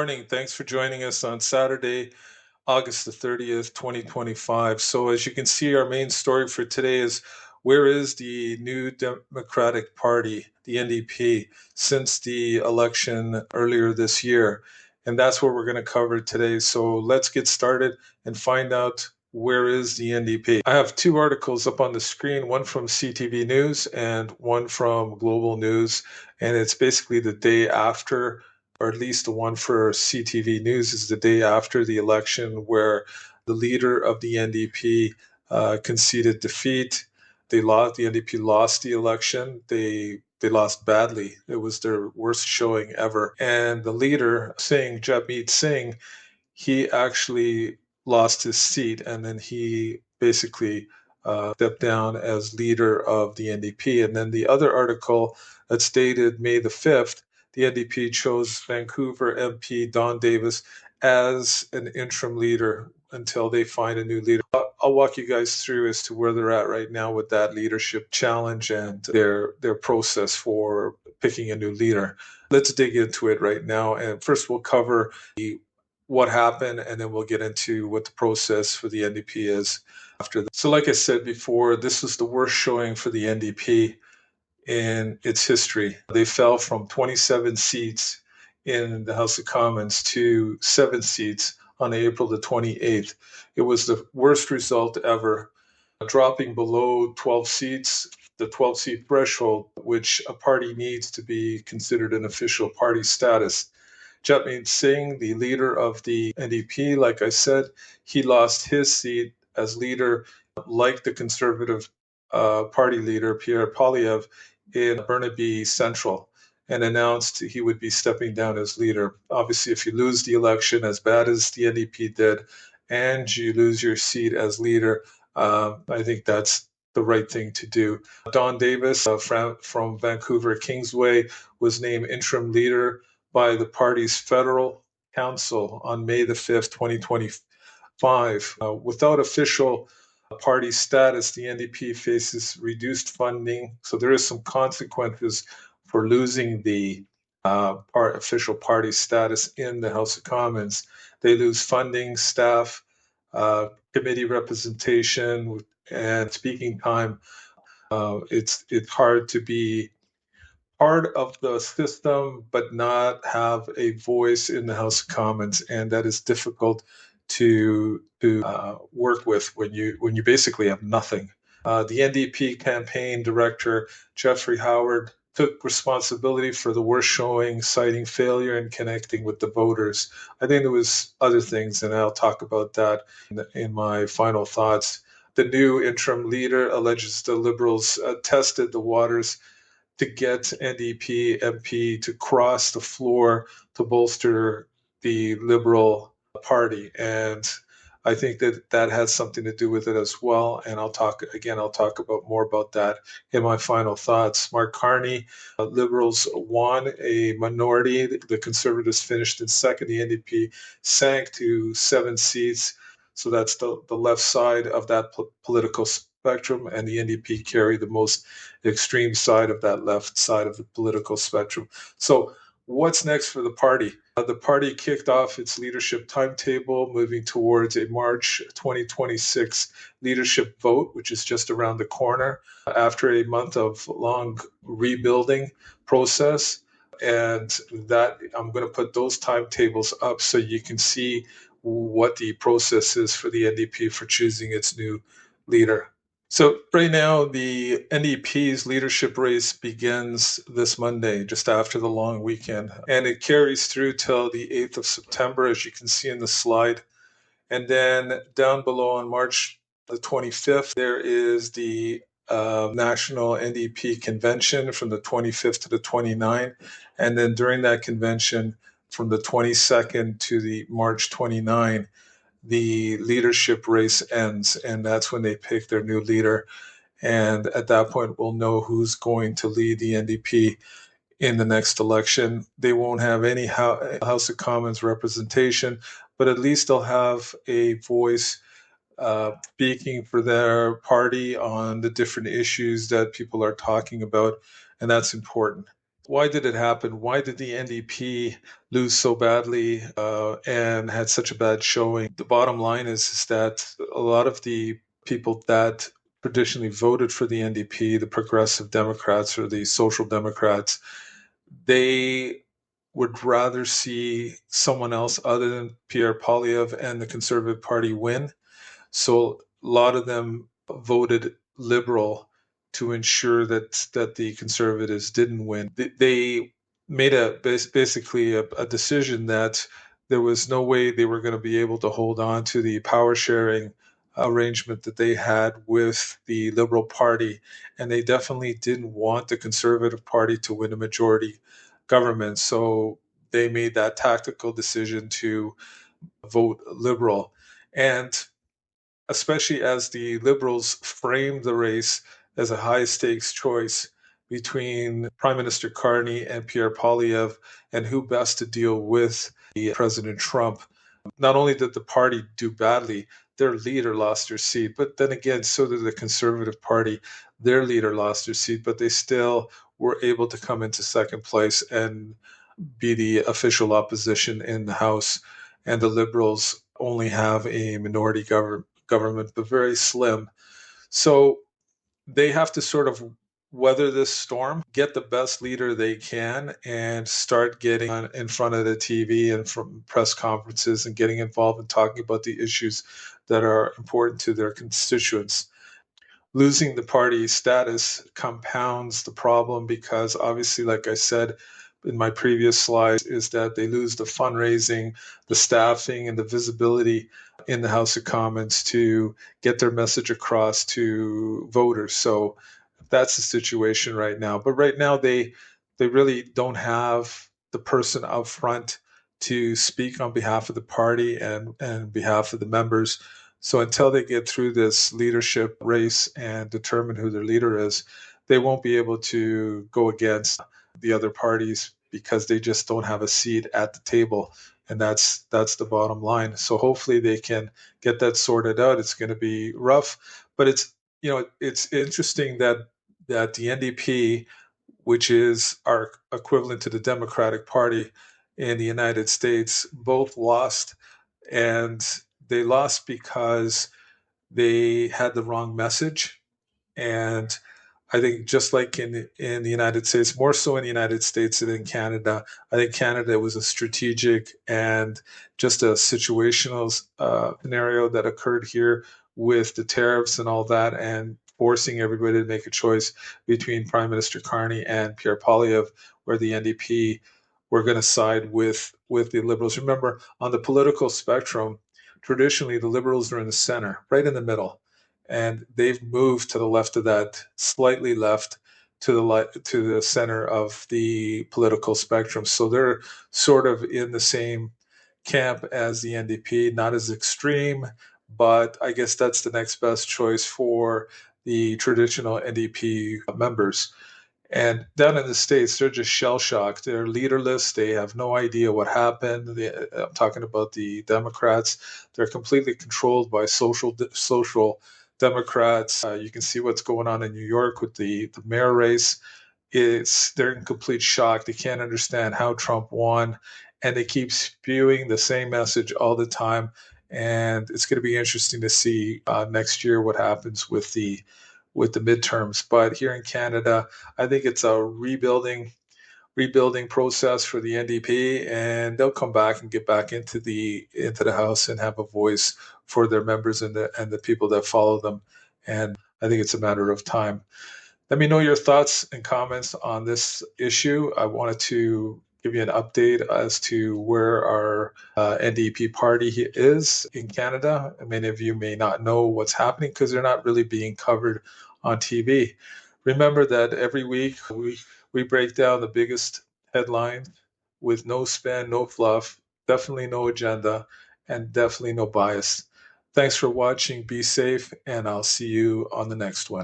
morning. Thanks for joining us on Saturday, August the 30th, 2025. So, as you can see, our main story for today is where is the New Democratic Party, the NDP, since the election earlier this year? And that's what we're going to cover today. So, let's get started and find out where is the NDP. I have two articles up on the screen, one from CTV News and one from Global News. And it's basically the day after, or at least the one for CTV News is the day after the election, where the leader of the NDP conceded defeat. They lost. The NDP lost the election. They lost badly. It was their worst showing ever. And the leader, Jagmeet Singh, he actually lost his seat, and then he basically stepped down as leader of the NDP. And then the other article that's dated May the 5th, the NDP chose Vancouver MP Don Davis as an interim leader until they find a new leader. I'll walk you guys through as to where they're at right now with that leadership challenge and their process for picking a new leader. Let's dig into it right now. And first, we'll cover what happened, and then we'll get into what the process for the NDP is after that. So, like I said before, this was the worst showing for the NDP in its history. They fell from 27 seats in the House of Commons to 7 seats on April the 28th. It was the worst result ever, dropping below 12 seats, the 12-seat threshold, which a party needs to be considered an official party status. Jagmeet Singh, the leader of the NDP, like I said, he lost his seat as leader, like the Conservative Party leader, Pierre Poilievre, in Burnaby Central, and announced he would be stepping down as leader. Obviously, if you lose the election as bad as the NDP did, and you lose your seat as leader, I think that's the right thing to do. Don Davis from Vancouver Kingsway was named interim leader by the party's federal council on May the 5th, 2025. Without official party status, the NDP faces reduced funding. So there is some consequences for losing the official party status in the House of Commons. They lose funding, staff, committee representation, and speaking time. It's hard to be part of the system but not have a voice in the House of Commons, and that is difficult to work with when you basically have nothing. The NDP campaign director Jeffrey Howard took responsibility for the worst showing, citing failure in connecting with the voters. I think there was other things, and I'll talk about that in my final thoughts. The new interim leader alleges the Liberals tested the waters to get NDP MP to cross the floor to bolster the Liberal Party. And I think that has something to do with it as well. And I'll talk about more about that in my final thoughts. Mark Carney, Liberals won a minority. The Conservatives finished in second. The NDP sank to 7 seats. So that's the left side of that political spectrum, and the NDP carry the most extreme side of that left side of the political spectrum. So what's next for the party? The party kicked off its leadership timetable, moving towards a March 2026 leadership vote, which is just around the corner, after a month of long rebuilding process. And that I'm going to put those timetables up so you can see what the process is for the NDP for choosing its new leader. So right now, the NDP's leadership race begins this Monday, just after the long weekend, and it carries through till the 8th of September, as you can see in the slide. And then down below on March the 25th, there is the National NDP Convention from the 25th to the 29th. And then during that convention, from the 22nd to the March 29th, the leadership race ends, and that's when they pick their new leader. And at that point, we'll know who's going to lead the NDP in the next election. They won't have any House of Commons representation, but at least they'll have a voice speaking for their party on the different issues that people are talking about, and that's important. Why did it happen? Why did the NDP lose so badly and had such a bad showing? The bottom line is that a lot of the people that traditionally voted for the NDP, the Progressive Democrats or the Social Democrats, they would rather see someone else other than Pierre Poilievre and the Conservative Party win. So a lot of them voted Liberal to ensure that the Conservatives didn't win. They made basically a decision that there was no way they were going to be able to hold on to the power sharing arrangement that they had with the Liberal Party, and they definitely didn't want the Conservative Party to win a majority government. So they made that tactical decision to vote Liberal. And especially as the Liberals framed the race as a high stakes choice between Prime Minister Carney and Pierre Poilievre and who best to deal with President Trump. Not only did the party do badly, their leader lost their seat, but then again, so did the Conservative Party. Their leader lost their seat, but they still were able to come into second place and be the official opposition in the House. And the Liberals only have a minority government, but very slim. So they have to sort of weather this storm, get the best leader they can, and start getting in front of the TV and from press conferences and getting involved and talking about the issues that are important to their constituents. Losing the party status compounds the problem because obviously, like I said in my previous slides, is that they lose the fundraising, the staffing, and the visibility in the House of Commons to get their message across to voters. So that's the situation right now. But right now they really don't have the person up front to speak on behalf of the party and behalf of the members. So until they get through this leadership race and determine who their leader is, they won't be able to go against the other parties because they just don't have a seat at the table. And that's the bottom line. So hopefully they can get that sorted out. It's going to be rough, but it's interesting that the NDP, which is our equivalent to the Democratic Party in the United States, both lost, and they lost because they had the wrong message. And I think just like in the United States, more so in the United States than in Canada, I think Canada was a strategic and just a situational scenario that occurred here with the tariffs and all that, and forcing everybody to make a choice between Prime Minister Carney and Pierre Poilievre, where the NDP were going to side with the Liberals. Remember, on the political spectrum, traditionally the Liberals are in the center, right in the middle, and they've moved to the left of that, slightly left to the center of the political spectrum. So they're sort of in the same camp as the NDP, not as extreme, but I guess that's the next best choice for the traditional NDP members. And down in the States, they're just shell shocked. They're leaderless. They have no idea what happened. I'm talking about the Democrats. They're completely controlled by social Democrats. You can see what's going on in New York with the mayor race. They're in complete shock. They can't understand how Trump won, and they keep spewing the same message all the time. And it's going to be interesting to see next year what happens with the midterms. But here in Canada, I think it's a rebuilding process for the NDP, and they'll come back and get back into the House and have a voice for their members and the people that follow them. And I think it's a matter of time. Let me know your thoughts and comments on this issue. I wanted to give you an update as to where our NDP party is in Canada. Many of you may not know what's happening because they're not really being covered on TV. Remember that every week we break down the biggest headlines with no spin, no fluff, definitely no agenda, and definitely no bias. Thanks for watching. Be safe, and I'll see you on the next one.